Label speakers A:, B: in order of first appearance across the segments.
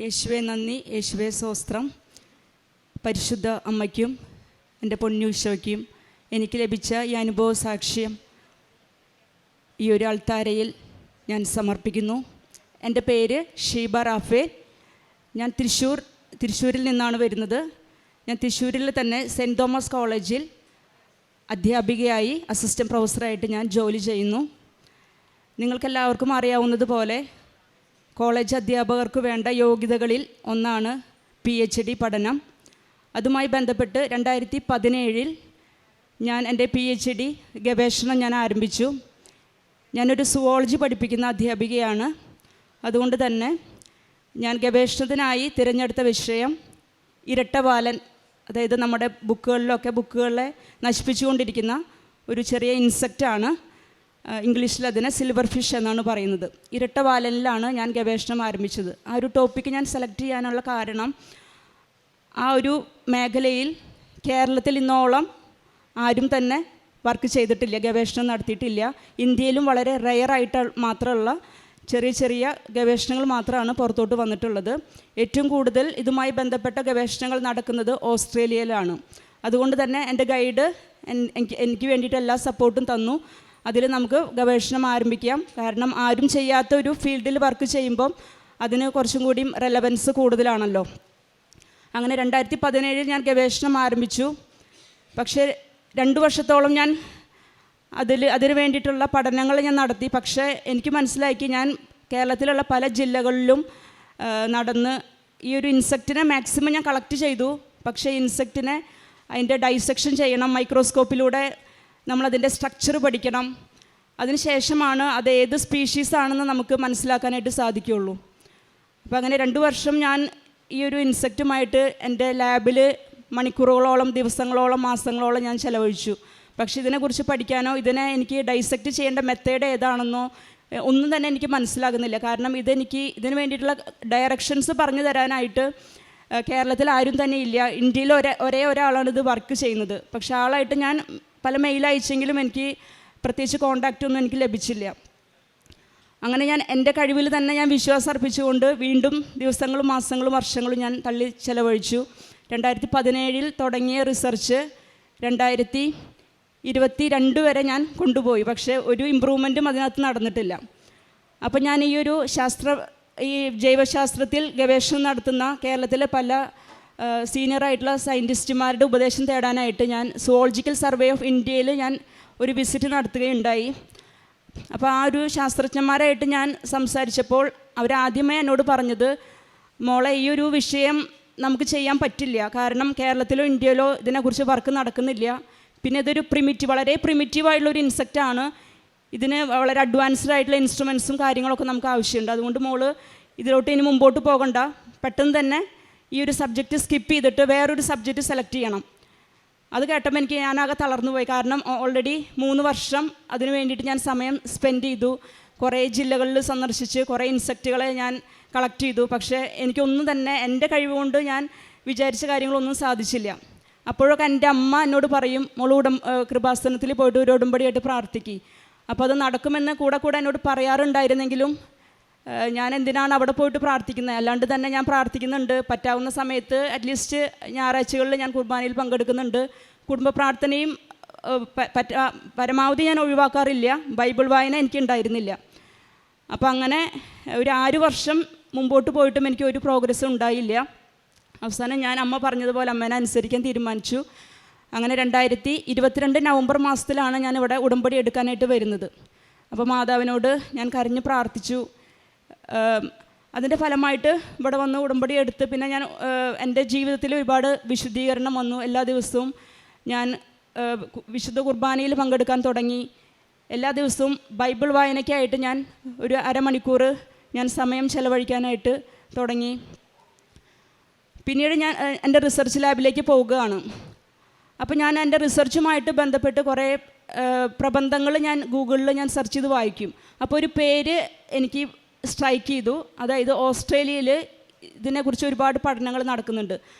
A: യേശുവെ നന്ദി, യേശുവെ സ്തോത്രം. പരിശുദ്ധ അമ്മയ്ക്കും എൻ്റെ പൊന്നൂശോയ്ക്കും എനിക്ക് ലഭിച്ച ഈ അനുഭവ സാക്ഷ്യം ഈ ഒരു അൾത്താരയിൽ ഞാൻ സമർപ്പിക്കുന്നു. എൻ്റെ പേര് ഷീബ റാഫേൽ. ഞാൻ തൃശ്ശൂരിൽ നിന്നാണ് വരുന്നത്. ഞാൻ തൃശ്ശൂരിൽ തന്നെ സെൻറ്റ് തോമസ് കോളേജിൽ അധ്യാപികയായി അസിസ്റ്റൻറ്റ് പ്രൊഫസറായിട്ട് ഞാൻ ജോലി ചെയ്യുന്നു. നിങ്ങൾക്കെല്ലാവർക്കും അറിയാവുന്നതുപോലെ കോളേജ് അധ്യാപകർക്ക് വേണ്ട യോഗ്യതകളിൽ ഒന്നാണ് PhD പഠനം. അതുമായി ബന്ധപ്പെട്ട് 2017 ഞാൻ എൻ്റെ PhD ഗവേഷണം ഞാൻ ആരംഭിച്ചു. ഞാനൊരു സുവോളജി പഠിപ്പിക്കുന്ന അധ്യാപികയാണ്. അതുകൊണ്ട് തന്നെ ഞാൻ ഗവേഷണത്തിനായി തിരഞ്ഞെടുത്ത വിഷയം ഇരട്ടവാലൻ, അതായത് നമ്മുടെ ബുക്കുകളെ നശിപ്പിച്ചുകൊണ്ടിരിക്കുന്ന ഒരു ചെറിയ ഇൻസെക്റ്റാണ്. ഇംഗ്ലീഷിൽ അതിനെ സിൽവർ ഫിഷ് എന്നാണ് പറയുന്നത്. ഇരട്ടവാലനിലാണ് ഞാൻ ഗവേഷണം ആരംഭിച്ചത്. ആ ഒരു ടോപ്പിക്ക് ഞാൻ സെലക്ട് ചെയ്യാനുള്ള കാരണം, ആ ഒരു മേഖലയിൽ കേരളത്തിൽ ഇന്നോളം ആരും തന്നെ വർക്ക് ചെയ്തിട്ടില്ല, ഗവേഷണം നടത്തിയിട്ടില്ല. ഇന്ത്യയിലും വളരെ റെയറായിട്ട് മാത്രമുള്ള ചെറിയ ചെറിയ ഗവേഷണങ്ങൾ മാത്രമാണ് പുറത്തോട്ട് വന്നിട്ടുള്ളത്. ഏറ്റവും കൂടുതൽ ഇതുമായി ബന്ധപ്പെട്ട ഗവേഷണങ്ങൾ നടക്കുന്നത് ഓസ്ട്രേലിയയിലാണ്. അതുകൊണ്ട് തന്നെ എൻ്റെ ഗൈഡ് എനിക്ക് വേണ്ടിയിട്ട് എല്ലാ സപ്പോർട്ടും തന്നു. അതിൽ നമുക്ക് ഗവേഷണം ആരംഭിക്കാം. കാരണം ആരും ചെയ്യാത്ത ഒരു ഫീൽഡിൽ വർക്ക് ചെയ്യുമ്പം അതിന് കുറച്ചും കൂടി റെലവൻസ് കൂടുതലാണല്ലോ. അങ്ങനെ 2017 ഞാൻ ഗവേഷണം ആരംഭിച്ചു. പക്ഷേ 2 വർഷത്തോളം ഞാൻ അതിന് വേണ്ടിയിട്ടുള്ള പഠനങ്ങൾ ഞാൻ നടത്തി. പക്ഷേ എനിക്ക് മനസ്സിലാക്കി, ഞാൻ കേരളത്തിലുള്ള പല ജില്ലകളിലും നടന്ന് ഈ ഒരു ഇൻസെക്റ്റിനെ മാക്സിമം ഞാൻ കളക്ട് ചെയ്തു. പക്ഷേ ഇൻസെക്റ്റിനെ അതിൻ്റെ ഡൈസെക്ഷൻ ചെയ്യണം, മൈക്രോസ്കോപ്പിലൂടെ നമ്മളതിൻ്റെ സ്ട്രക്ചർ പഠിക്കണം. അതിനുശേഷമാണ് അത് ഏത് സ്പീഷീസാണെന്ന് നമുക്ക് മനസ്സിലാക്കാനായിട്ട് സാധിക്കുകയുള്ളൂ. അപ്പോൾ അങ്ങനെ 2 വർഷം ഞാൻ ഈ ഒരു ഇൻസെക്റ്റുമായിട്ട് എൻ്റെ ലാബിൽ മണിക്കൂറുകളോളം, ദിവസങ്ങളോളം, മാസങ്ങളോളം ഞാൻ ചിലവഴിച്ചു. പക്ഷേ ഇതിനെക്കുറിച്ച് പഠിക്കാനോ ഇതിനെ എനിക്ക് ഡൈസെക്റ്റ് ചെയ്യേണ്ട മെത്തേഡ് ഏതാണെന്നോ ഒന്നും തന്നെ എനിക്ക് മനസ്സിലാകുന്നില്ല. കാരണം ഇതിന് വേണ്ടിയിട്ടുള്ള ഡയറക്ഷൻസ് പറഞ്ഞു തരാനായിട്ട് കേരളത്തിൽ ആരും തന്നെ ഇല്ല. ഇന്ത്യയിൽ ഒരേ ഒരാളാണ് ഇത് വർക്ക് ചെയ്യുന്നത്. പക്ഷേ ആളായിട്ട് ഞാൻ പല മെയിൽ അയച്ചെങ്കിലും എനിക്ക് പ്രത്യേകിച്ച് കോണ്ടാക്റ്റ് ഒന്നും എനിക്ക് ലഭിച്ചില്ല. അങ്ങനെ ഞാൻ എൻ്റെ കഴിവിൽ തന്നെ ഞാൻ വിശ്വാസം അർപ്പിച്ചുകൊണ്ട് വീണ്ടും ദിവസങ്ങളും മാസങ്ങളും വർഷങ്ങളും ഞാൻ ചിലവഴിച്ചു. 2017 തുടങ്ങിയ റിസർച്ച് 2022 വരെ ഞാൻ കൊണ്ടുപോയി. പക്ഷേ ഒരു ഇമ്പ്രൂവ്മെൻറ്റും അതിനകത്ത് നടന്നിട്ടില്ല. അപ്പോൾ ഞാൻ ഈ ജൈവശാസ്ത്രത്തിൽ ഗവേഷണം നടത്തുന്ന കേരളത്തിലെ പല സീനിയറായിട്ടുള്ള സയൻറ്റിസ്റ്റുമാരുടെ ഉപദേശം തേടാനായിട്ട് ഞാൻ സുവോളജിക്കൽ സർവേ ഓഫ് ഇന്ത്യയിൽ ഞാൻ ഒരു വിസിറ്റ് നടത്തുകയുണ്ടായി. അപ്പോൾ ആ ഒരു ശാസ്ത്രജ്ഞന്മാരായിട്ട് ഞാൻ സംസാരിച്ചപ്പോൾ അവരാദ്യമേ എന്നോട് പറഞ്ഞത്, മോളെ, ഈ ഒരു വിഷയം നമുക്ക് ചെയ്യാൻ പറ്റില്ല. കാരണം കേരളത്തിലോ ഇന്ത്യയിലോ ഇതിനെക്കുറിച്ച് വർക്ക് നടക്കുന്നില്ല. പിന്നെ ഇതൊരു വളരെ പ്രിമിറ്റീവായിട്ടുള്ളൊരു ഇൻസെക്റ്റാണ്. ഇതിന് വളരെ അഡ്വാൻസ്ഡ് ആയിട്ടുള്ള ഇൻസ്ട്രുമെൻസും കാര്യങ്ങളൊക്കെ നമുക്ക് ആവശ്യമുണ്ട്. അതുകൊണ്ട് മോള് ഇതിലോട്ട് ഇനി മുമ്പോട്ട് പോകണ്ട, പെട്ടെന്ന് തന്നെ ഈ ഒരു സബ്ജക്റ്റ് സ്കിപ്പ് ചെയ്തിട്ട് വേറൊരു സബ്ജക്റ്റ് സെലക്ട് ചെയ്യണം. അത് കേട്ടപ്പോൾ ഞാനാകെ തളർന്നു പോയി. കാരണം ഓൾറെഡി 3 വർഷം അതിന് വേണ്ടിയിട്ട് ഞാൻ സമയം സ്പെൻഡ് ചെയ്തു. കുറേ ജില്ലകളിൽ സന്ദർശിച്ച് കുറേ ഇൻസെക്റ്റുകളെ ഞാൻ കളക്ട് ചെയ്തു. പക്ഷേ എനിക്കൊന്നും തന്നെ എൻ്റെ കഴിവുകൊണ്ട് ഞാൻ വിചാരിച്ച കാര്യങ്ങളൊന്നും സാധിച്ചില്ല. അപ്പോഴൊക്കെ എൻ്റെ അമ്മ എന്നോട് പറയും, മോൾ കൃപാസനത്തിൽ പോയിട്ട് ഒരു ഉടമ്പടിയായിട്ട് പ്രാർത്ഥിക്കും. അപ്പോൾ അത് നടക്കുമെന്ന് കൂടെ എന്നോട് പറയാറുണ്ടായിരുന്നെങ്കിലും ഞാൻ എന്തിനാണ് അവിടെ പോയിട്ട് പ്രാർത്ഥിക്കുന്നത്? അല്ലാണ്ട് തന്നെ ഞാൻ പ്രാർത്ഥിക്കുന്നുണ്ട്. പറ്റാവുന്ന സമയത്ത് അറ്റ്ലീസ്റ്റ് ഞായറാഴ്ചകളിൽ ഞാൻ കുർബാനയിൽ പങ്കെടുക്കുന്നുണ്ട്. കുടുംബ പ്രാർത്ഥനയും പരമാവധി ഞാൻ ഒഴിവാക്കാറില്ല. ബൈബിൾ വായന എനിക്കുണ്ടായിരുന്നില്ല. അപ്പോൾ അങ്ങനെ ഒരു 6 വർഷം മുമ്പോട്ട് പോയിട്ടും എനിക്ക് ഒരു പ്രോഗ്രസ്സും ഉണ്ടായില്ല. അവസാനം ഞാൻ അമ്മ പറഞ്ഞതുപോലെ അമ്മേനെ അനുസരിക്കാൻ തീരുമാനിച്ചു. അങ്ങനെ 2022 നവംബർ മാസത്തിലാണ് ഞാനിവിടെ ഉടമ്പടി എടുക്കാനായിട്ട് വരുന്നത്. അപ്പോൾ മാതാവിനോട് ഞാൻ കരഞ്ഞ് പ്രാർത്ഥിച്ചു. അതിൻ്റെ ഫലമായിട്ട് ഇവിടെ വന്ന് ഉടമ്പടി എടുത്ത് പിന്നെ ഞാൻ എൻ്റെ ജീവിതത്തിൽ ഒരുപാട് വിശുദ്ധീകരണം വന്നു. എല്ലാ ദിവസവും ഞാൻ വിശുദ്ധ കുർബാനയിൽ പങ്കെടുക്കാൻ തുടങ്ങി. എല്ലാ ദിവസവും ബൈബിൾ വായനയ്ക്കായിട്ട് ഞാൻ ഒരു അരമണിക്കൂർ ഞാൻ സമയം ചെലവഴിക്കാനായിട്ട് തുടങ്ങി. പിന്നീട് ഞാൻ എൻ്റെ റിസർച്ച് ലാബിലേക്ക് പോവുകയാണ്. അപ്പോൾ ഞാൻ എൻ്റെ റിസർച്ചുമായിട്ട് ബന്ധപ്പെട്ട് കുറേ പ്രബന്ധങ്ങൾ ഞാൻ ഗൂഗിളിൽ ഞാൻ സെർച്ച് ചെയ്ത് വായിക്കും. അപ്പോൾ ഒരു പേര് എനിക്ക് സ്ട്രൈക്ക് ചെയ്തു. അതായത് ഓസ്ട്രേലിയയിൽ ഇതിനെക്കുറിച്ച് ഒരുപാട് പഠനങ്ങൾ നടക്കുന്നുണ്ട്.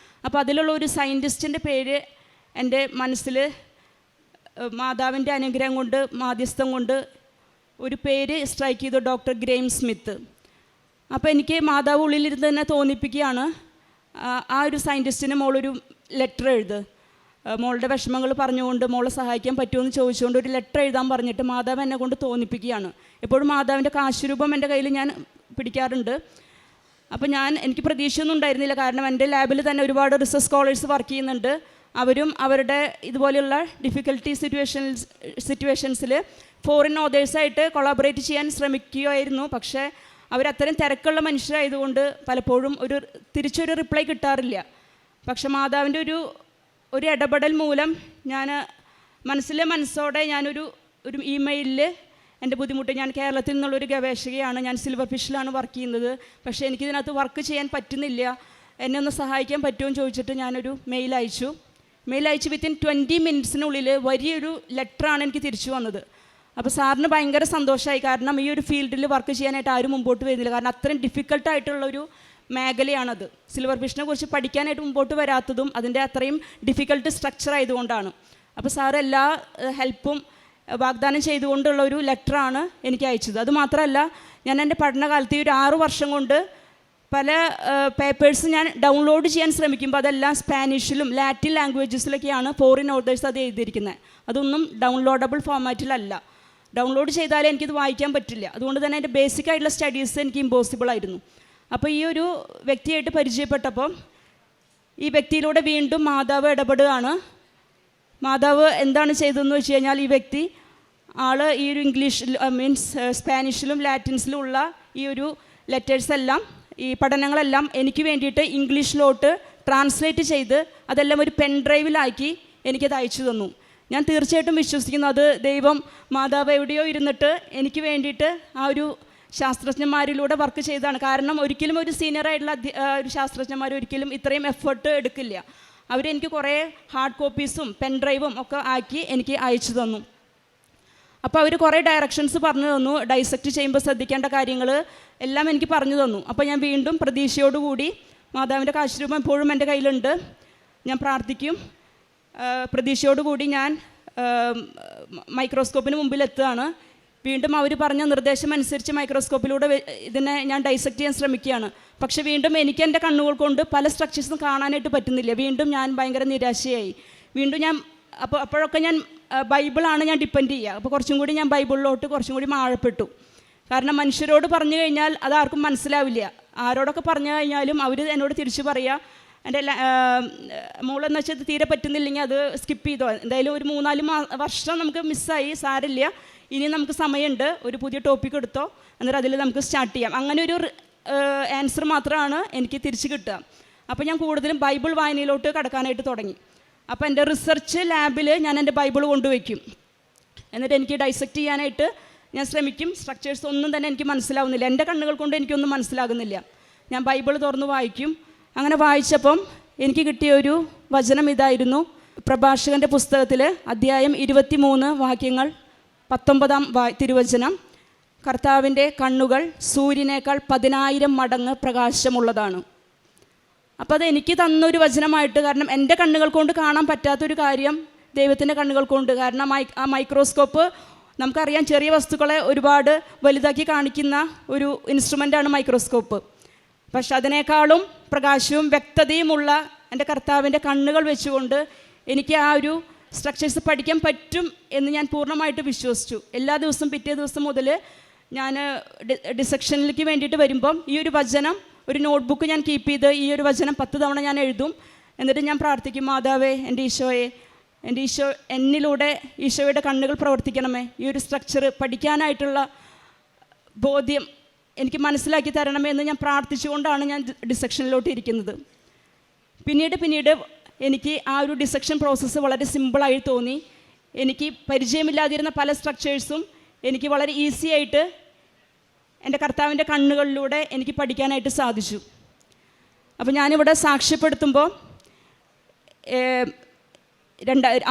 A: അപ്പോൾ അതിലുള്ള ഒരു സയൻറ്റിസ്റ്റിൻ്റെ പേര് എൻ്റെ മനസ്സിൽ മാതാവിൻ്റെ അനുഗ്രഹം കൊണ്ട്, മാധ്യസ്ഥം കൊണ്ട് ഒരു പേര് സ്ട്രൈക്ക് ചെയ്തു, ഡോക്ടർ ഗ്രേം സ്മിത്ത്. അപ്പോൾ എനിക്ക് മാതാവ് ഉള്ളിലിരുന്ന് തന്നെ തോന്നിപ്പിക്കുകയാണ്, ആ ഒരു സയൻറ്റിസ്റ്റിന് മോളൊരു ലെറ്റർ മോളുടെ വിഷമങ്ങൾ പറഞ്ഞുകൊണ്ട് മോളെ സഹായിക്കാൻ പറ്റുമെന്ന് ചോദിച്ചുകൊണ്ട് ഒരു ലെറ്റർ എഴുതാൻ പറഞ്ഞിട്ട് മാതാവ് എന്നെ കൊണ്ട് തോന്നിപ്പിക്കുകയാണ്. എപ്പോഴും മാതാവിൻ്റെ കാശുരൂപം എൻ്റെ കയ്യിൽ ഞാൻ പിടിക്കാറുണ്ട്. അപ്പോൾ എനിക്ക് പ്രതീക്ഷയൊന്നും ഉണ്ടായിരുന്നില്ല, കാരണം എൻ്റെ ലാബിൽ തന്നെ ഒരുപാട് റിസർച്ച് സ്കോളേഴ്സ് വർക്ക് ചെയ്യുന്നുണ്ട്. അവരും അവരുടെ ഇതുപോലെയുള്ള ഡിഫിക്കൽട്ടി സിറ്റുവേഷൻസിൽ ഫോറിൻ ഓതേഴ്സായിട്ട് കൊളാബറേറ്റ് ചെയ്യാൻ ശ്രമിക്കുകയായിരുന്നു. പക്ഷേ അവരത്രയും തിരക്കുള്ള മനുഷ്യരായതുകൊണ്ട് പലപ്പോഴും തിരിച്ചൊരു റിപ്ലൈ കിട്ടാറില്ല. പക്ഷെ മാതാവിൻ്റെ ഒരു ഇടപെടൽ മൂലം ഞാൻ മനസ്സോടെ ഞാനൊരു ഇമെയിലിൽ എൻ്റെ ബുദ്ധിമുട്ട്, ഞാൻ കേരളത്തിൽ നിന്നുള്ളൊരു ഗവേഷകയാണ്, ഞാൻ സിൽവർ ഫിഷിലാണ് വർക്ക് ചെയ്യുന്നത്, പക്ഷേ എനിക്കിതിനകത്ത് വർക്ക് ചെയ്യാൻ പറ്റുന്നില്ല, എന്നെ ഒന്ന് സഹായിക്കാൻ പറ്റുമോ എന്ന് ചോദിച്ചിട്ട് ഞാനൊരു മെയിൽ അയച്ചു. വിത്തിൻ 20 മിനിറ്റ്സിനുള്ളിൽ വലിയൊരു ലെറ്ററാണ് എനിക്ക് തിരിച്ചു വന്നത്. അപ്പോൾ സാറിന് ഭയങ്കര സന്തോഷമായി, കാരണം ഈ ഒരു ഫീൽഡിൽ വർക്ക് ചെയ്യാനായിട്ട് ആരും മുമ്പോട്ട് വരുന്നില്ല, കാരണം അത്രയും ഡിഫിക്കൽട്ടായിട്ടുള്ളൊരു മേഖലയാണത്. സിൽവർ ഫിഷിനെ കുറിച്ച് പഠിക്കാനായിട്ട് മുമ്പോട്ട് വരാത്തതും അതിൻ്റെ അത്രയും ഡിഫിക്കൽട്ട് സ്ട്രക്ചർ ആയതുകൊണ്ടാണ്. അപ്പോൾ സാർ എല്ലാ ഹെൽപ്പും വാഗ്ദാനം ചെയ്തുകൊണ്ടുള്ള ഒരു ലെറ്ററാണ് എനിക്ക് അയച്ചത്. അതുമാത്രമല്ല, ഞാൻ എൻ്റെ പഠനകാലത്ത് ഈ ഒരു 6 വർഷം കൊണ്ട് പല പേപ്പേഴ്സ് ഞാൻ ഡൗൺലോഡ് ചെയ്യാൻ ശ്രമിക്കുമ്പോൾ അതെല്ലാം സ്പാനിഷിലും ലാറ്റിൻ ലാംഗ്വേജസിലൊക്കെയാണ് ഫോറിൻ ഓതേഴ്സ് അത് എഴുതിയിരിക്കുന്നത്. അതൊന്നും ഡൗൺലോഡബിൾ ഫോർമാറ്റിലല്ല. ഡൗൺലോഡ് ചെയ്താലേ എനിക്കിത് വായിക്കാൻ പറ്റില്ല. അതുകൊണ്ട് തന്നെ എൻ്റെ ബേസിക് ആയിട്ടുള്ള സ്റ്റഡീസ് എനിക്ക് ഇമ്പോസിബിൾ ആയിരുന്നു. അപ്പോൾ ഈ ഒരു വ്യക്തിയായിട്ട് പരിചയപ്പെട്ടപ്പോൾ ഈ വ്യക്തിയിലൂടെ വീണ്ടും മാതാവ് ഇടപെടുകയാണ്. മാതാവ് എന്താണ് ചെയ്തതെന്ന് വെച്ച് കഴിഞ്ഞാൽ, ഈ വ്യക്തി ഈ ഒരു സ്പാനിഷിലും ലാറ്റിൻസിലും ഉള്ള ഈ ഒരു ലെറ്റേഴ്സ് എല്ലാം, ഈ പഠനങ്ങളെല്ലാം എനിക്ക് വേണ്ടിയിട്ട് ഇംഗ്ലീഷിലോട്ട് ട്രാൻസ്ലേറ്റ് ചെയ്ത് അതെല്ലാം ഒരു പെൻ ഡ്രൈവിലാക്കി എനിക്കത് അയച്ചു തന്നു. ഞാൻ തീർച്ചയായിട്ടും വിശ്വസിക്കുന്നു അത് ദൈവം, മാതാവ് എവിടെയോ ഇരുന്നിട്ട് എനിക്ക് വേണ്ടിയിട്ട് ആ ഒരു ശാസ്ത്രജ്ഞന്മാരിലൂടെ വർക്ക് ചെയ്തതാണ്. കാരണം ഒരിക്കലും ഒരു സീനിയറായിട്ടുള്ള ഒരു ശാസ്ത്രജ്ഞന്മാർ ഒരിക്കലും ഇത്രയും എഫേർട്ട് എടുക്കില്ല. അവരെനിക്ക് കുറേ ഹാർഡ് കോപ്പീസും പെൻ ഡ്രൈവും ഒക്കെ ആക്കി എനിക്ക് അയച്ചു തന്നു. അപ്പോൾ അവർ കുറേ ഡയറക്ഷൻസ് പറഞ്ഞു തന്നു, ഡൈസെക്റ്റ് ചെയ്യുമ്പോൾ ശ്രദ്ധിക്കേണ്ട കാര്യങ്ങൾ എല്ലാം എനിക്ക് പറഞ്ഞു തന്നു. അപ്പോൾ ഞാൻ വീണ്ടും പ്രതീക്ഷയോടുകൂടി, മാതാവിൻ്റെ കാശുരൂപം എപ്പോഴും എൻ്റെ കയ്യിലുണ്ട്, ഞാൻ പ്രാർത്ഥിക്കും, പ്രതീക്ഷയോടുകൂടി ഞാൻ മൈക്രോസ്കോപ്പിന് മുമ്പിൽ എത്തുകയാണ്. വീണ്ടും അവർ പറഞ്ഞ നിർദ്ദേശം അനുസരിച്ച് മൈക്രോസ്കോപ്പിലൂടെ ഇതിനെ ഞാൻ ഡൈസെക്റ്റ് ചെയ്യാൻ ശ്രമിക്കുകയാണ്. പക്ഷേ വീണ്ടും എനിക്ക് എൻ്റെ കണ്ണുകൾ കൊണ്ട് പല സ്ട്രക്ചേഴ്സും കാണാനായിട്ട് പറ്റുന്നില്ല. വീണ്ടും ഞാൻ ഭയങ്കര നിരാശയായി. വീണ്ടും ഞാൻ അപ്പോഴൊക്കെ ഞാൻ ബൈബിളാണ് ഞാൻ ഡിപ്പെൻഡ് ചെയ്യുക. അപ്പോൾ കുറച്ചും കൂടി ഞാൻ ബൈബിളിലോട്ട് കുറച്ചും കൂടി ആഴപ്പെട്ടു. കാരണം മനുഷ്യരോട് പറഞ്ഞു കഴിഞ്ഞാൽ അതാർക്കും മനസ്സിലാവില്ല. ആരോടൊക്കെ പറഞ്ഞു കഴിഞ്ഞാലും അവർ എന്നോട് തിരിച്ചു പറയുക, എൻ്റെ മോളെന്ന് വെച്ചാൽ തീരെ പറ്റുന്നില്ലെങ്കിൽ അത് സ്കിപ്പ് ചെയ്തോ, എന്തായാലും ഒരു 3-4 വർഷം നമുക്ക് മിസ്സായി, സാരില്ല, ഇനി നമുക്ക് സമയമുണ്ട്, ഒരു പുതിയ ടോപ്പിക് എടുത്തോ, എന്നിട്ട് അതിൽ നമുക്ക് സ്റ്റാർട്ട് ചെയ്യാം. അങ്ങനെ ഒരു ആൻസർ മാത്രമാണ് എനിക്ക് തിരിച്ച് കിട്ടുക. അപ്പോൾ ഞാൻ കൂടുതലും ബൈബിൾ വായനയിലോട്ട് കടക്കാനായിട്ട് തുടങ്ങി. അപ്പോൾ എൻ്റെ റിസർച്ച് ലാബിൽ ഞാൻ എൻ്റെ ബൈബിൾ കൊണ്ടുവയ്ക്കും. എന്നിട്ട് എനിക്ക് ഡൈസെക്റ്റ് ചെയ്യാനായിട്ട് ഞാൻ ശ്രമിക്കും. സ്ട്രക്ചേഴ്സ് ഒന്നും തന്നെ എനിക്ക് മനസ്സിലാവുന്നില്ല, എൻ്റെ കണ്ണുകൾ കൊണ്ട് എനിക്കൊന്നും മനസ്സിലാകുന്നില്ല. ഞാൻ ബൈബിൾ തുറന്ന് വായിക്കും. അങ്ങനെ വായിച്ചപ്പം എനിക്ക് കിട്ടിയ ഒരു വചനം ഇതായിരുന്നു. പ്രഭാഷകൻ്റെ പുസ്തകത്തിൽ അധ്യായം 23 വാക്യങ്ങൾ 19-ാം തിരുവചനം, കർത്താവിൻ്റെ കണ്ണുകൾ സൂര്യനേക്കാൾ 10,000 മടങ്ങ് പ്രകാശമുള്ളതാണ്. അപ്പോൾ അത് എനിക്ക് തന്നൊരു വചനമായിട്ട്, കാരണം എൻ്റെ കണ്ണുകൾ കൊണ്ട് കാണാൻ പറ്റാത്തൊരു കാര്യം ദൈവത്തിൻ്റെ കണ്ണുകൾ കൊണ്ട്, കാരണം ആ മൈക്രോസ്കോപ്പ് നമുക്കറിയാം ചെറിയ വസ്തുക്കളെ ഒരുപാട് വലുതാക്കി കാണിക്കുന്ന ഒരു ഇൻസ്ട്രുമെൻ്റാണ് മൈക്രോസ്കോപ്പ്. പക്ഷെ അതിനേക്കാളും പ്രകാശവും വ്യക്തതയുമുള്ള എൻ്റെ കർത്താവിൻ്റെ കണ്ണുകൾ വെച്ചുകൊണ്ട് എനിക്ക് ആ ഒരു സ്ട്രക്ചേഴ്സ് പഠിക്കാൻ പറ്റും എന്ന് ഞാൻ പൂർണ്ണമായിട്ട് വിശ്വസിച്ചു. എല്ലാ ദിവസവും പിറ്റേ ദിവസം മുതൽ ഞാൻ ഡിസെക്ഷനിലേക്ക് വേണ്ടിയിട്ട് വരുമ്പം ഈ ഒരു വചനം, ഒരു നോട്ട്ബുക്ക് ഞാൻ കീപ്പ് ചെയ്ത് ഈ ഒരു വചനം 10 തവണ ഞാൻ എഴുതും. എന്നിട്ട് ഞാൻ പ്രാർത്ഥിക്കും, മാതാവേ, എൻ്റെ ഈശോയെ, എൻ്റെ ഈശോ എന്നിലൂടെ ഈശോയുടെ കണ്ണുകൾ പ്രവർത്തിക്കണമേ, ഈ ഒരു സ്ട്രക്ചർ പഠിക്കാനായിട്ടുള്ള ബോധ്യം എനിക്ക് മനസ്സിലാക്കി തരണമേ എന്ന് ഞാൻ പ്രാർത്ഥിച്ചുകൊണ്ടാണ് ഞാൻ ഡിസെക്ഷനിലോട്ട് ഇരിക്കുന്നത്. പിന്നീട് എനിക്ക് ആ ഒരു ഡിസെക്ഷൻ പ്രോസസ്സ് വളരെ സിമ്പിളായി തോന്നി. എനിക്ക് പരിചയമില്ലാതിരുന്ന പല സ്ട്രക്ചേഴ്സും എനിക്ക് വളരെ ഈസി ആയിട്ട് എൻ്റെ കർത്താവിൻ്റെ കണ്ണുകളിലൂടെ എനിക്ക് പഠിക്കാനായിട്ട് സാധിച്ചു. അപ്പോൾ ഞാനിവിടെ സാക്ഷ്യപ്പെടുത്തുമ്പോൾ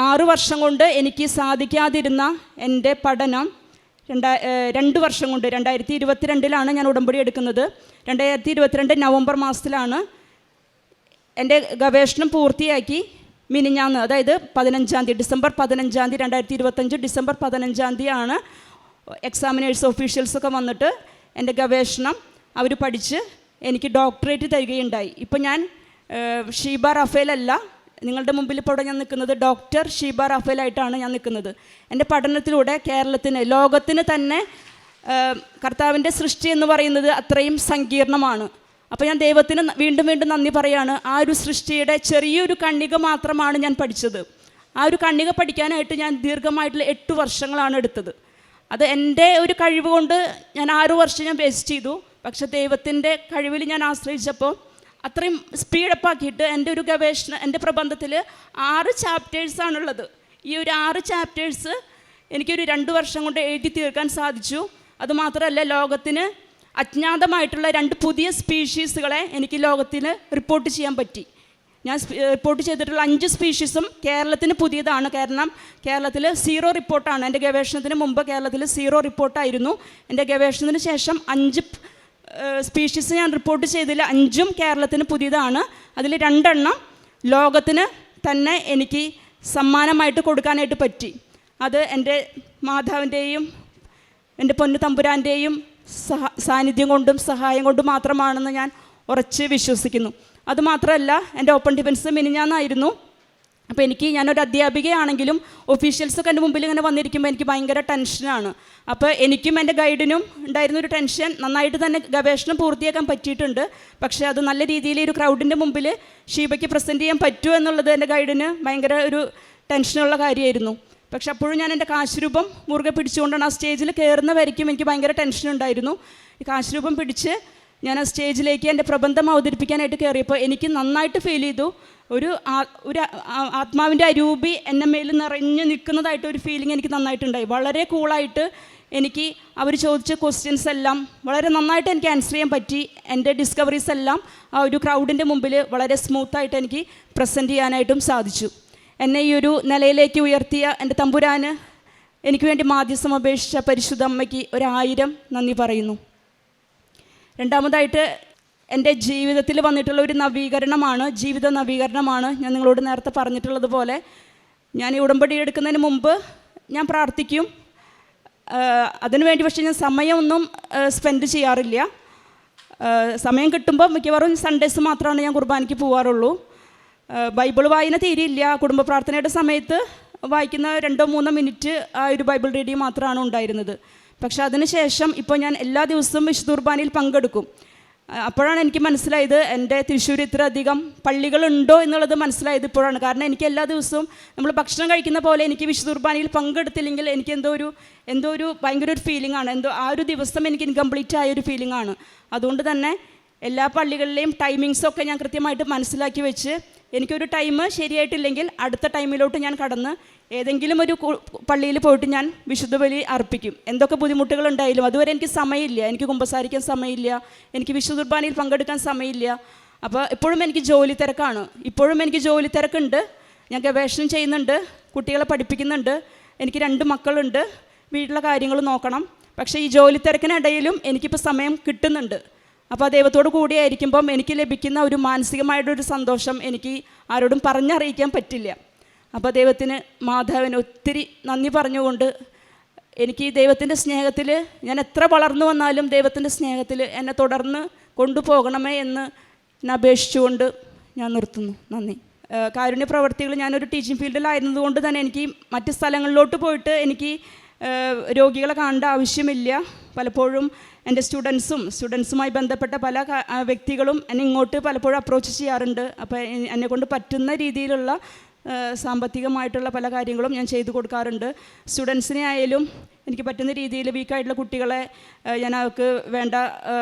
A: 6 വർഷം കൊണ്ട് എനിക്ക് സാധിക്കാതിരുന്ന എൻ്റെ പഠനം 2 വർഷം കൊണ്ട് 2022 ഞാൻ ഉടമ്പടി എടുക്കുന്നത്. 2022 നവംബർ മാസത്തിലാണ് എൻ്റെ ഗവേഷണം പൂർത്തിയാക്കി. മിനിഞ്ഞാന്ന്, അതായത് 15-ാം തീയതി, ഡിസംബർ 15-ാം തീയതി 2025 ഡിസംബർ 15-ാം തീയതിയാണ് എക്സാമിനേഴ്സ് ഒഫീഷ്യൽസൊക്കെ വന്നിട്ട് എൻ്റെ ഗവേഷണം അവർ പഠിച്ച് എനിക്ക് ഡോക്ടറേറ്റ് തരികയുണ്ടായി. ഇപ്പം ഞാൻ ഷീബ റാഫേൽ അല്ല, നിങ്ങളുടെ മുമ്പിൽ ഇപ്പോൾ ഞാൻ നിൽക്കുന്നത് ഡോക്ടർ ഷീബ റാഫേലായിട്ടാണ് ഞാൻ നിൽക്കുന്നത്. എൻ്റെ പഠനത്തിലൂടെ കേരളത്തിന്, ലോകത്തിന് തന്നെ കർത്താവിൻ്റെ സൃഷ്ടി എന്ന് പറയുന്നത് അത്രയും സങ്കീർണമാണ്. അപ്പോൾ ഞാൻ ദൈവത്തിന് വീണ്ടും വീണ്ടും നന്ദി പറയാണ്. ആ ഒരു സൃഷ്ടിയുടെ ചെറിയൊരു കണ്ണിക മാത്രമാണ് ഞാൻ പഠിച്ചത്. ആ ഒരു കണ്ണിക പഠിക്കാനായിട്ട് ഞാൻ ദീർഘമായിട്ടുള്ള 8 വർഷങ്ങളാണ് എടുത്തത്. അത് എൻ്റെ ഒരു കഴിവ് കൊണ്ട് ഞാൻ 6 വർഷം ഞാൻ വേസ്റ്റ് ചെയ്തു. പക്ഷെ ദൈവത്തിൻ്റെ കഴിവിൽ ഞാൻ ആശ്രയിച്ചപ്പോൾ അത്രയും സ്പീഡപ്പാക്കിയിട്ട് എൻ്റെ ഒരു ഗവേഷണം, എൻ്റെ പ്രബന്ധത്തിൽ 6 ചാപ്റ്റേഴ്സാണുള്ളത്. ഈ ഒരു 6 ചാപ്റ്റേഴ്സ് എനിക്കൊരു 2 വർഷം കൊണ്ട് എഴുതി തീർക്കാൻ സാധിച്ചു. അതുമാത്രമല്ല, ലോകത്തിന് അജ്ഞാതമായിട്ടുള്ള 2 പുതിയ സ്പീഷീസുകളെ എനിക്ക് ലോകത്തിന് റിപ്പോർട്ട് ചെയ്യാൻ പറ്റി. ഞാൻ റിപ്പോർട്ട് ചെയ്തിട്ടുള്ള 5 സ്പീഷീസും കേരളത്തിന് പുതിയതാണ്. കാരണം കേരളത്തിൽ 0 റിപ്പോർട്ടാണ്. എൻ്റെ ഗവേഷണത്തിന് മുമ്പ് കേരളത്തിൽ 0 റിപ്പോർട്ടായിരുന്നു. എൻ്റെ ഗവേഷണത്തിന് ശേഷം 5 സ്പീഷീസ് ഞാൻ റിപ്പോർട്ട് ചെയ്തില്ല. 5ഉം കേരളത്തിന് പുതിയതാണ്. അതിൽ 2 എണ്ണം ലോകത്തിന് തന്നെ എനിക്ക് സമ്മാനമായിട്ട് കൊടുക്കാനായിട്ട് പറ്റി. അത് എൻ്റെ മാതാവിൻ്റെയും എൻ്റെ പൊന്നു തമ്പുരാൻ്റെയും സാന്നിധ്യം കൊണ്ടും സഹായം കൊണ്ടും മാത്രമാണെന്ന് ഞാൻ ഉറച്ച് വിശ്വസിക്കുന്നു. അതുമാത്രമല്ല, എൻ്റെ ഓപ്പൺ ഡിഫൻസ് മിനിഞ്ഞാന്നായിരുന്നു. അപ്പോൾ ഞാനൊരു അധ്യാപികയാണെങ്കിലും ഒഫീഷ്യൽസൊക്കെ എൻ്റെ മുമ്പിൽ ഇങ്ങനെ വന്നിരിക്കുമ്പോൾ എനിക്ക് ഭയങ്കര ടെൻഷനാണ്. അപ്പോൾ എനിക്കും എൻ്റെ ഗൈഡിനും ഉണ്ടായിരുന്നൊരു ടെൻഷൻ. നന്നായിട്ട് തന്നെ ഗവേഷണം പൂർത്തിയാക്കാൻ പറ്റിയിട്ടുണ്ട്. പക്ഷേ അത് നല്ല രീതിയിൽ ഒരു ക്രൗഡിൻ്റെ മുമ്പിൽ ഷീബയ്ക്ക് പ്രസൻറ്റ് ചെയ്യാൻ പറ്റുമോ എന്നുള്ളത് എൻ്റെ ഗൈഡിന് ഭയങ്കര ഒരു ടെൻഷനുള്ള കാര്യമായിരുന്നു. പക്ഷെ അപ്പോഴും ഞാൻ എൻ്റെ കാശുരൂപം മുറുകെ പിടിച്ചുകൊണ്ടാണ് ആ സ്റ്റേജിൽ കയറുന്ന വരയ്ക്കും എനിക്ക് ഭയങ്കര ടെൻഷൻ ഉണ്ടായിരുന്നു. ഈ കാശുരൂപം പിടിച്ച് ഞാൻ ആ സ്റ്റേജിലേക്ക് എൻ്റെ പ്രബന്ധം അവതരിപ്പിക്കാനായിട്ട് കയറിയപ്പോൾ എനിക്ക് നന്നായിട്ട് ഫീൽ ചെയ്തു. ഒരു ആത്മാവിൻ്റെ അരൂപി എൻ്റെ മേൽ നിറഞ്ഞു നിൽക്കുന്നതായിട്ട് ഒരു ഫീലിംഗ് എനിക്ക് നന്നായിട്ടുണ്ടായി. വളരെ കൂളായിട്ട് എനിക്ക് അവർ ചോദിച്ച ക്വസ്റ്റ്യൻസ് എല്ലാം വളരെ നന്നായിട്ട് എനിക്ക് ആൻസർ ചെയ്യാൻ പറ്റി. എൻ്റെ ഡിസ്കവറീസ് എല്ലാം ആ ഒരു ക്രൗഡിൻ്റെ മുമ്പിൽ വളരെ സ്മൂത്തായിട്ട് എനിക്ക് പ്രസൻറ്റ് ചെയ്യാനായിട്ടും സാധിച്ചു. എന്നെ ഈ ഒരു നിലയിലേക്ക് ഉയർത്തിയ എൻ്റെ തമ്പുരാന്, എനിക്ക് വേണ്ടി മാധ്യസ്ഥം അപേക്ഷിച്ച പരിശുദ്ധ അമ്മയ്ക്ക് 1000 നന്ദി പറയുന്നു. രണ്ടാമതായിട്ട് എൻ്റെ ജീവിതത്തിൽ വന്നിട്ടുള്ള ഒരു നവീകരണമാണ്, ജീവിത നവീകരണമാണ്. ഞാൻ നിങ്ങളോട് നേരത്തെ പറഞ്ഞിട്ടുള്ളത് പോലെ ഞാൻ ഈ ഉടമ്പടി എടുക്കുന്നതിന് മുമ്പ് ഞാൻ പ്രാർത്ഥിക്കും. അതിനുവേണ്ടി പക്ഷേ ഞാൻ സമയമൊന്നും സ്പെൻഡ് ചെയ്യാറില്ല. സമയം കിട്ടുമ്പോൾ മിക്കവാറും സൺഡേസ് മാത്രമാണ് ഞാൻ കുർബാനയ്ക്ക് പോകാറുള്ളൂ. ബൈബിൾ വായന തീരെയില്ല. കുടുംബ പ്രാർത്ഥനയുടെ സമയത്ത് വായിക്കുന്ന 2-3 മിനിറ്റ് ആ ഒരു ബൈബിൾ റീഡിങ് മാത്രമാണ് ഉണ്ടായിരുന്നത്. പക്ഷേ അതിനുശേഷം ഇപ്പോൾ ഞാൻ എല്ലാ ദിവസവും വിശുദ്ധ കുർബാനയിൽ പങ്കെടുക്കും. അപ്പോഴാണ് എനിക്ക് മനസ്സിലായത് എൻ്റെ തൃശ്ശൂർ ഇത്ര അധികം പള്ളികളുണ്ടോ എന്നുള്ളത് മനസ്സിലായത് ഇപ്പോഴാണ്. കാരണം എനിക്ക് എല്ലാ ദിവസവും നമ്മൾ ഭക്ഷണം കഴിക്കുന്ന പോലെ എനിക്ക് വിശുദ്ധ കുർബാനയിൽ പങ്കെടുത്തില്ലെങ്കിൽ എനിക്ക് എന്തോ ഒരു ഭയങ്കര ഒരു ഫീലിംഗ് ആണ്. ആ ഒരു ദിവസം എനിക്ക് ഇൻകംപ്ലീറ്റ് ആയൊരു ഫീലിംഗ് ആണ്. അതുകൊണ്ട് തന്നെ എല്ലാ പള്ളികളിലെയും ടൈമിങ്സൊക്കെ ഞാൻ കൃത്യമായിട്ട് മനസ്സിലാക്കി വെച്ച് എനിക്കൊരു ടൈം ശരിയായിട്ടില്ലെങ്കിൽ അടുത്ത ടൈമിലോട്ട് ഞാൻ കടന്ന് ഏതെങ്കിലും ഒരു പള്ളിയിൽ പോയിട്ട് ഞാൻ വിശുദ്ധ ബലി അർപ്പിക്കും. എന്തൊക്കെ ബുദ്ധിമുട്ടുകളുണ്ടായാലും അതുവരെ എനിക്ക് സമയമില്ല. എനിക്ക് കുമ്പസാരിക്കാൻ സമയമില്ല, എനിക്ക് വിശുദ്ധ കുർബാനയിൽ പങ്കെടുക്കാൻ സമയമില്ല. അപ്പോൾ എപ്പോഴും എനിക്ക് ജോലി തിരക്കാണ്. ഇപ്പോഴും എനിക്ക് ജോലി തിരക്കുണ്ട്. ഞാൻ ഗവേഷണം ചെയ്യുന്നുണ്ട്, കുട്ടികളെ പഠിപ്പിക്കുന്നുണ്ട്, എനിക്ക് 2 മക്കളുണ്ട്, വീട്ടിലെ കാര്യങ്ങൾ നോക്കണം. പക്ഷേ ഈ ജോലി തിരക്കിനിടയിലും എനിക്കിപ്പോൾ സമയം കിട്ടുന്നുണ്ട്. അപ്പോൾ ആ ദൈവത്തോട് കൂടിയായിരിക്കുമ്പം എനിക്ക് ലഭിക്കുന്ന ഒരു മാനസികമായിട്ടൊരു സന്തോഷം എനിക്ക് ആരോടും പറഞ്ഞറിയിക്കാൻ പറ്റില്ല. അപ്പോൾ ദൈവത്തിന്, മാധവന് ഒത്തിരി നന്ദി പറഞ്ഞുകൊണ്ട് എനിക്ക് ഈ ദൈവത്തിൻ്റെ സ്നേഹത്തിൽ ഞാൻ എത്ര വളർന്നു വന്നാലും ദൈവത്തിൻ്റെ സ്നേഹത്തിൽ എന്നെ തുടർന്ന് കൊണ്ടുപോകണമേ എന്ന് ഞാൻ അപേക്ഷിച്ചുകൊണ്ട് ഞാൻ നിർത്തുന്നു. നന്ദി. കാരുണ്യ പ്രവർത്തികൾ, ഞാനൊരു ടീച്ചിങ് ഫീൽഡിലായിരുന്നതുകൊണ്ട് തന്നെ എനിക്ക് മറ്റ് സ്ഥലങ്ങളിലോട്ട് പോയിട്ട് എനിക്ക് രോഗികളെ കാണേണ്ട ആവശ്യമില്ല. പലപ്പോഴും എൻ്റെ സ്റ്റുഡൻസുമായി ബന്ധപ്പെട്ട പല വ്യക്തികളും എന്നെ ഇങ്ങോട്ട് പലപ്പോഴും അപ്രോച്ച് ചെയ്യാറുണ്ട്. അപ്പോൾ എന്നെക്കൊണ്ട് പറ്റുന്ന രീതിയിലുള്ള സാമ്പത്തികമായിട്ടുള്ള പല കാര്യങ്ങളും ഞാൻ ചെയ്തു കൊടുക്കാറുണ്ട്. സ്റ്റുഡൻസിനെ ആയാലും എനിക്ക് പറ്റുന്ന രീതിയിൽ വീക്കായിട്ടുള്ള കുട്ടികളെ ഞാൻ അവർക്ക് വേണ്ട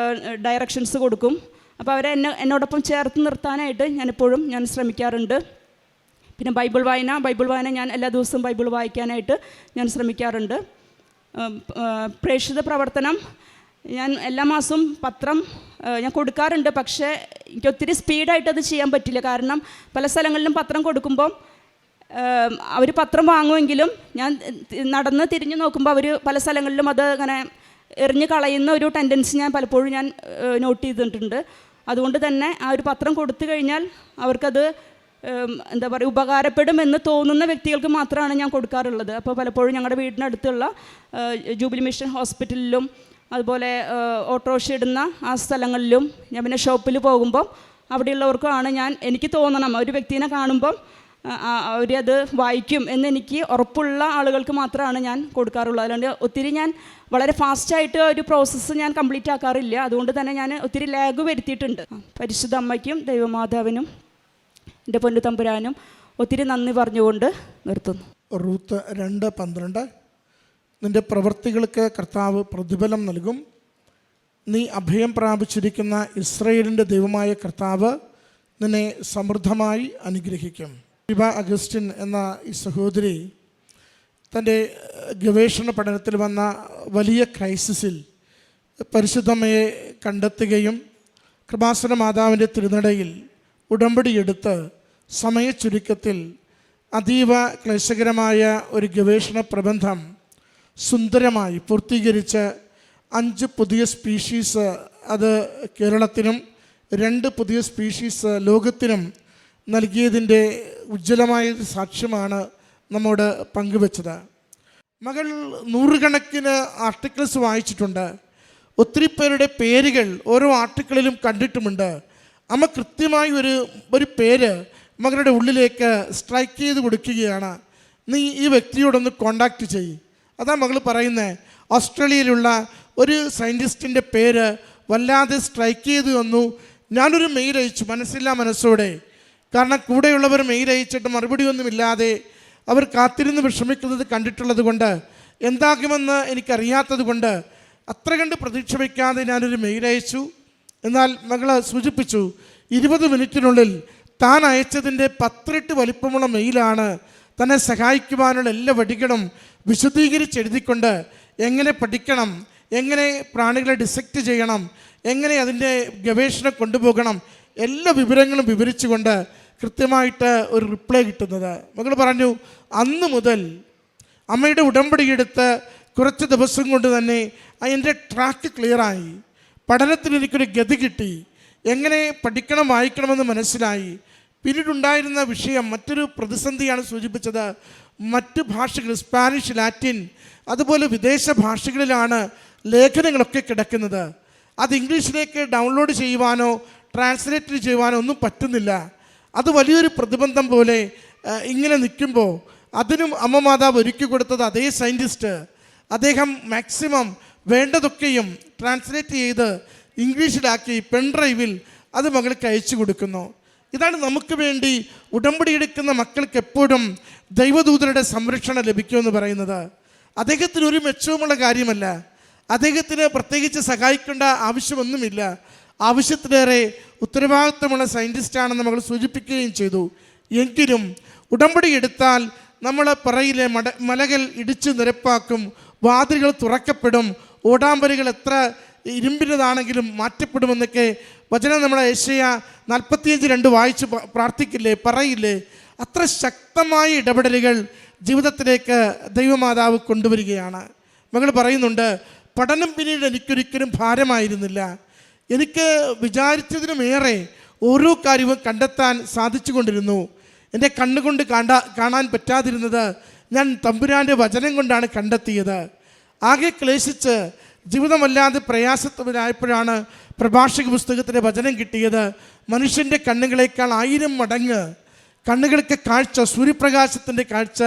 A: ഡയറക്ഷൻസ് കൊടുക്കും. അപ്പോൾ അവരെ എന്നോടൊപ്പം ചേർത്ത് നിർത്താനായിട്ട് ഞാനെപ്പോഴും ശ്രമിക്കാറുണ്ട്. പിന്നെ ബൈബിൾ വായന ഞാൻ എല്ലാ ദിവസവും ബൈബിൾ വായിക്കാനായിട്ട് ഞാൻ ശ്രമിക്കാറുണ്ട്. പ്രേക്ഷിത പ്രവർത്തനം, ഞാൻ എല്ലാ മാസവും പത്രം ഞാൻ കൊടുക്കാറുണ്ട്. പക്ഷേ എനിക്ക് ഒത്തിരി സ്പീഡായിട്ട് അത് ചെയ്യാൻ പറ്റില്ല. കാരണം പല സ്ഥലങ്ങളിലും പത്രം കൊടുക്കുമ്പോൾ അവർ പത്രം വാങ്ങുമെങ്കിലും ഞാൻ നടന്ന് തിരിഞ്ഞു നോക്കുമ്പോൾ അവർ പല സ്ഥലങ്ങളിലും അത് അങ്ങനെ എറിഞ്ഞ് കളയുന്ന ഒരു ടെൻഡൻസി ഞാൻ പലപ്പോഴും നോട്ട് ചെയ്തിട്ടുണ്ട്. അതുകൊണ്ട് തന്നെ ആ ഒരു പത്രം കൊടുത്തു കഴിഞ്ഞാൽ അവർക്കത് എന്താ പറയുക, ഉപകാരപ്പെടുമെന്ന് തോന്നുന്ന വ്യക്തികൾക്ക് മാത്രമാണ് ഞാൻ കൊടുക്കാറുള്ളത്. അപ്പോൾ പലപ്പോഴും ഞങ്ങളുടെ വീടിനടുത്തുള്ള ജൂബിലി മിഷൻ ഹോസ്പിറ്റലിലും അതുപോലെ ഓട്ടോറിക്ഷ ഇടുന്ന ആ സ്ഥലങ്ങളിലും ഞാൻ പിന്നെ ഷോപ്പിൽ പോകുമ്പം അവിടെയുള്ളവർക്കുമാണ് എനിക്ക് തോന്നണം ഒരു വ്യക്തിനെ കാണുമ്പം അവരത് വായിക്കും എന്നെനിക്ക് ഉറപ്പുള്ള ആളുകൾക്ക് മാത്രമാണ് ഞാൻ കൊടുക്കാറുള്ളത്. അതുകൊണ്ട് ഒത്തിരി ഞാൻ വളരെ ഫാസ്റ്റായിട്ട് ഒരു പ്രോസസ്സ് ഞാൻ കംപ്ലീറ്റ് ആക്കാറില്ല. അതുകൊണ്ട് തന്നെ ഞാൻ ഒത്തിരി ലാഗ് വരുത്തിയിട്ടുണ്ട്. പരിശുദ്ധ അമ്മയ്ക്കും ദൈവമാതാവിനും എൻ്റെ പൊന്നു തമ്പുരാനും ഒത്തിരി നന്ദി പറഞ്ഞുകൊണ്ട് നിർത്തുന്നു.
B: റൂത്ത് 2:12 നിൻ്റെ പ്രവൃത്തികൾക്ക് കർത്താവ് പ്രതിഫലം നൽകും. നീ അഭയം പ്രാപിച്ചിരിക്കുന്ന ഇസ്രയേലിൻ്റെ ദൈവമായ കർത്താവ് നിന്നെ സമൃദ്ധമായി അനുഗ്രഹിക്കും. ലിബ അഗസ്റ്റിൻ എന്ന ഈ സഹോദരി തൻ്റെ ഗവേഷണ പഠനത്തിൽ വന്ന വലിയ ക്രൈസിസിൽ പരിശുദ്ധമ്മയെ കണ്ടെത്തുകയും കൃപാസന മാതാവിൻ്റെ തിരുനടയിൽ ഉടമ്പടിയെടുത്ത് സമയച്ചുരുക്കത്തിൽ അതീവ ക്ലേശകരമായ ഒരു ഗവേഷണ പ്രബന്ധം സുന്ദരമായി പൂർത്തീകരിച്ച് 5 പുതിയ സ്പീഷീസ് അത് കേരളത്തിനും 2 പുതിയ സ്പീഷീസ് ലോകത്തിനും നൽകിയതിൻ്റെ ഉജ്ജ്വലമായ സാക്ഷ്യമാണ് നമ്മോട് പങ്കുവച്ചത്. മകൾ നൂറുകണക്കിന് ആർട്ടിക്കിൾസ് വായിച്ചിട്ടുണ്ട്. ഒത്തിരി പേരുടെ പേരുകൾ ഓരോ ആർട്ടിക്കിളിലും കണ്ടിട്ടുമുണ്ട്. അമ്മ കൃത്യമായി ഒരു പേര് മകളുടെ ഉള്ളിലേക്ക് സ്ട്രൈക്ക് ചെയ്ത് കൊടുക്കുകയാണ്. നീ ഈ വ്യക്തിയോടൊന്ന് കോണ്ടാക്റ്റ് ചെയ്യ്. അതാ മകൾ പറയുന്നത്. ഓസ്ട്രേലിയയിലുള്ള ഒരു സയൻറ്റിസ്റ്റിൻ്റെ പേര് വല്ലാതെ സ്ട്രൈക്ക് ചെയ്ത് വന്നു. ഞാനൊരു മെയിൽ അയച്ചു മനസ്സില്ലാ മനസ്സോടെ. കാരണം കൂടെയുള്ളവർ മെയിൽ അയച്ചിട്ട് മറുപടിയൊന്നുമില്ലാതെ അവർ കാത്തിരുന്ന് വിഷമിക്കുന്നത് കണ്ടിട്ടുള്ളത് കൊണ്ട്, എന്താകുമെന്ന് എനിക്കറിയാത്തത് കൊണ്ട് അത്ര കണ്ട് പ്രതീക്ഷ വയ്ക്കാതെ ഞാനൊരു മെയിൽ അയച്ചു. എന്നാൽ മകൾ സൂചിപ്പിച്ചു 20 മിനിറ്റിനുള്ളിൽ താൻ അയച്ചതിൻ്റെ 10 ഇരട്ടി വലിപ്പമുള്ള മെയിലാണ് തന്നെ സഹായിക്കുവാനുള്ള എല്ലാ വഴികളും വിശദീകരിച്ചെഴുതിക്കൊണ്ട് എങ്ങനെ പഠിക്കണം, എങ്ങനെ പ്രാണികളെ ഡിസെക്റ്റ് ചെയ്യണം, എങ്ങനെ അതിൻ്റെ ഗവേഷണം കൊണ്ടുപോകണം, എല്ലാ വിവരങ്ങളും വിവരിച്ചുകൊണ്ട് കൃത്യമായിട്ട് ഒരു റിപ്ലൈ കിട്ടുന്നത്. മകൾ പറഞ്ഞു, അന്ന് മുതൽ അമ്മയുടെ ഉടമ്പടിയെടുത്ത് കുറച്ച് ദിവസം കൊണ്ട് തന്നെ എൻ്റെ ട്രാക്ക് ക്ലിയറായി. പഠനത്തിന് എനിക്കൊരു ഗതി കിട്ടി. എങ്ങനെ പഠിക്കണം വായിക്കണമെന്ന് മനസ്സിലായി. പിന്നീടുണ്ടായിരുന്ന വിഷയം മറ്റൊരു പ്രതിസന്ധിയാണ് സൂചിപ്പിച്ചത്. മറ്റ് ഭാഷകൾ സ്പാനിഷ്, ലാറ്റിൻ അതുപോലെ വിദേശ ഭാഷകളിലാണ് ലേഖനങ്ങളൊക്കെ കിടക്കുന്നത്. അത് ഇംഗ്ലീഷിലേക്ക് ഡൗൺലോഡ് ചെയ്യുവാനോ ട്രാൻസ്ലേറ്റ് ചെയ്യുവാനോ ഒന്നും പറ്റുന്നില്ല. അത് വലിയൊരു പ്രതിബന്ധം പോലെ ഇങ്ങനെ നിൽക്കുമ്പോൾ അതിനും അമ്മ മാതാവ് ഒരുക്കി കൊടുത്തത് അതേ സയൻറ്റിസ്റ്റ്. അദ്ദേഹം മാക്സിമം വേണ്ടതൊക്കെയും ട്രാൻസ്ലേറ്റ് ചെയ്ത് ഇംഗ്ലീഷിലാക്കി പെൻഡ്രൈവിൽ അത് മകൾക്ക് അയച്ചു കൊടുക്കുന്നു. ഇതാണ് നമുക്ക് വേണ്ടി ഉടമ്പടി എടുക്കുന്ന മക്കൾക്ക് എപ്പോഴും ദൈവദൂതരുടെ സംരക്ഷണം ലഭിക്കുമെന്ന് പറയുന്നത്. അദ്ദേഹത്തിന് ഒരു മെച്ചവുമുള്ള കാര്യമല്ല. അദ്ദേഹത്തിന് പ്രത്യേകിച്ച് സഹായിക്കേണ്ട ആവശ്യമൊന്നുമില്ല. ആവശ്യത്തിലേറെ ഉത്തരവാദിത്വമുള്ള സയൻറ്റിസ്റ്റാണെന്ന് നമ്മൾ സൂചിപ്പിക്കുകയും ചെയ്തു. എങ്കിലും ഉടമ്പടി എടുത്താൽ നമ്മൾ പറയിലെ മലകൾ ഇടിച്ചു നിരപ്പാക്കും, വാതിലുകൾ തുറക്കപ്പെടും, ഓടാമ്പലുകൾ എത്ര ഇരുമ്പിനതാണെങ്കിലും മാറ്റപ്പെടുമെന്നൊക്കെ വചനം നമ്മളെ യെശയ്യാ 45:2 വായിച്ച് പ്രാർത്ഥിക്കില്ലേ, പറയില്ലേ? അത്ര ശക്തമായ ഇടപെടലുകൾ ജീവിതത്തിലേക്ക് ദൈവമാതാവ് കൊണ്ടുവരികയാണ്. മകൾ പറയുന്നുണ്ട്, പഠനം പിന്നീട് എനിക്കൊരിക്കലും ഭാരമായിരുന്നില്ല. എനിക്ക് വിചാരിച്ചതിനുമേറെ ഓരോ കാര്യവും കണ്ടെത്താൻ സാധിച്ചു കൊണ്ടിരുന്നു. എൻ്റെ കണ്ണുകൊണ്ട് കാണാൻ പറ്റാതിരുന്നത് ഞാൻ തമ്പുരാൻ്റെ വചനം കൊണ്ടാണ് കണ്ടെത്തിയത്. ആകെ ക്ലേശിച്ച് ജീവിതമല്ലാതെ പ്രയാസത്തിലായപ്പോഴാണ് പ്രഭാഷക പുസ്തകത്തിൻ്റെ വചനം കിട്ടിയത്. മനുഷ്യൻ്റെ കണ്ണുകളേക്കാൾ 1000 മടങ്ങ് കണ്ണുകൾക്ക് കാഴ്ച, സൂര്യപ്രകാശത്തിൻ്റെ കാഴ്ച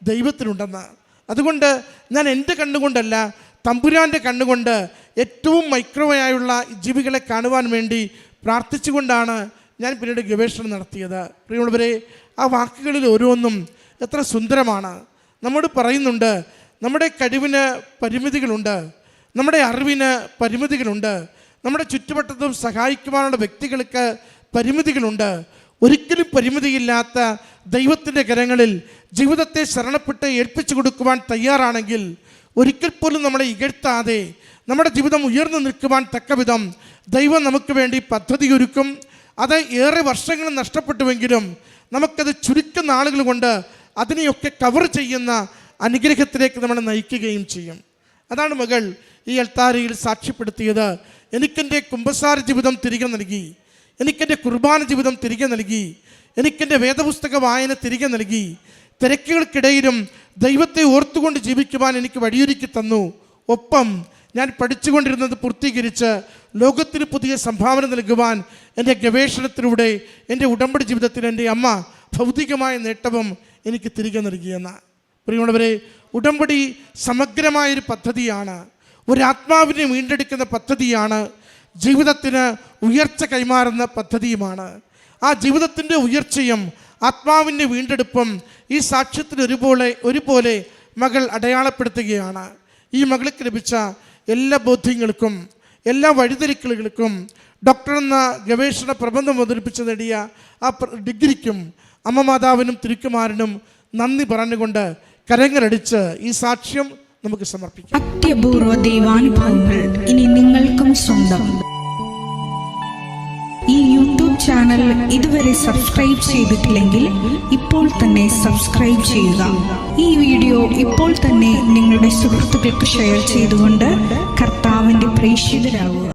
B: ദൈവത്തിനുണ്ടെന്ന്. അതുകൊണ്ട് ഞാൻ എൻ്റെ കണ്ണുകൊണ്ടല്ല, തമ്പുരാൻ്റെ കണ്ണുകൊണ്ട് ഏറ്റവും മൈക്രോയായുള്ള ജീവികളെ കാണുവാൻ വേണ്ടി പ്രാർത്ഥിച്ചുകൊണ്ടാണ് ഞാൻ പിന്നീട് ഗവേഷണം നടത്തിയത്. പ്രിയമുള്ളവരെ, ആ വാക്കുകളിൽ ഓരോന്നും എത്ര സുന്ദരമാണ്. നമ്മോട് പറയുന്നുണ്ട്, നമ്മുടെ കഴിവിന് പരിമിതികളുണ്ട്, നമ്മുടെ അറിവിന് പരിമിതികളുണ്ട്, നമ്മുടെ ചുറ്റുവട്ടത്തും സഹായിക്കുവാനുള്ള വ്യക്തികൾക്ക് പരിമിതികളുണ്ട്. ഒരിക്കലും പരിമിതിയില്ലാത്ത ദൈവത്തിൻ്റെ കരങ്ങളിൽ ജീവിതത്തെ ശരണപ്പെട്ട് ഏൽപ്പിച്ചു കൊടുക്കുവാൻ തയ്യാറാണെങ്കിൽ ഒരിക്കൽ പോലും നമ്മളെ ഇകഴ്ത്താതെ നമ്മുടെ ജീവിതം ഉയർന്നു നിൽക്കുവാൻ തക്കവിധം ദൈവം നമുക്ക് വേണ്ടി പദ്ധതിയൊരുക്കും. അത് ഏറെ വർഷങ്ങൾ നഷ്ടപ്പെട്ടുവെങ്കിലും നമുക്കത് ചുരുക്കുന്ന ആളുകൾ കൊണ്ട് അതിനെയൊക്കെ കവർ ചെയ്യുന്ന അനുഗ്രഹത്തിലേക്ക് നമ്മളെ നയിക്കുകയും ചെയ്യും. അതാണ് മകൾ ഈ അൾത്താരയിൽ സാക്ഷ്യപ്പെടുത്തിയത്. എനിക്കെൻ്റെ കുമ്പസാര ജീവിതം തിരികെ നൽകി, എനിക്കെൻ്റെ കുർബാന ജീവിതം തിരികെ നൽകി, എനിക്കെൻ്റെ വേദപുസ്തക വായന തിരികെ നൽകി, തിരക്കുകൾക്കിടയിലും ദൈവത്തെ ഓർത്തുകൊണ്ട് ജീവിക്കുവാൻ എനിക്ക് വഴിയൊരുക്കി തന്നു. ഒപ്പം ഞാൻ പഠിച്ചുകൊണ്ടിരുന്നത് പൂർത്തീകരിച്ച് ലോകത്തിന് പുതിയ സംഭാവന നൽകുവാൻ എൻ്റെ ഗവേഷണത്തിലൂടെ എൻ്റെ ഉടമ്പടി ജീവിതത്തിൽ എൻ്റെ അമ്മ ഭൗതികമായ നേട്ടവും എനിക്ക് തിരികെ നൽകിയെന്ന്. പ്രിയമുള്ളവരെ, ഉടമ്പടി സമഗ്രമായൊരു പദ്ധതിയാണ്, ഒരാത്മാവിനെ വീണ്ടെടുക്കുന്ന പദ്ധതിയാണ്, ജീവിതത്തിന് ഉയർച്ച കൈമാറുന്ന പദ്ധതിയുമാണ്. ആ ജീവിതത്തിൻ്റെ ഉയർച്ചയും ആത്മാവിൻ്റെ വീണ്ടെടുപ്പും ഈ സാക്ഷ്യത്തിൽ ഒരുപോലെ മകൾ അടയാളപ്പെടുത്തുകയാണ്. ഈ മകൾക്ക് ലഭിച്ച എല്ലാ ബോധ്യങ്ങൾക്കും എല്ലാ വഴിതിരിക്കലുകൾക്കും ഡോക്ടർ എന്ന ഗവേഷണ പ്രബന്ധം അവതരിപ്പിച്ച് നേടിയ ആ ഡിഗ്രിക്കും അമ്മ മാതാവിനും തിരുക്കുമാരനും നന്ദി പറഞ്ഞുകൊണ്ട് കരങ്ങളടിച്ച് ഈ സാക്ഷ്യം നമുക്ക് സമർപ്പിക്കാം.
C: അത്യപൂർവ ദൈവാനുഭവങ്ങൾ ഇനി നിങ്ങൾക്കും സ്വന്തം. ഈ യൂട്യൂബ് ചാനൽ ഇതുവരെ സബ്സ്ക്രൈബ് ചെയ്തിട്ടില്ലെങ്കിൽ ഇപ്പോൾ തന്നെ സബ്സ്ക്രൈബ് ചെയ്യുക. ഈ വീഡിയോ ഇപ്പോൾ തന്നെ നിങ്ങളുടെ സുഹൃത്തുക്കൾക്ക് ഷെയർ ചെയ്തുകൊണ്ട് കർത്താവിൻ്റെ പ്രേക്ഷിതരാകുക.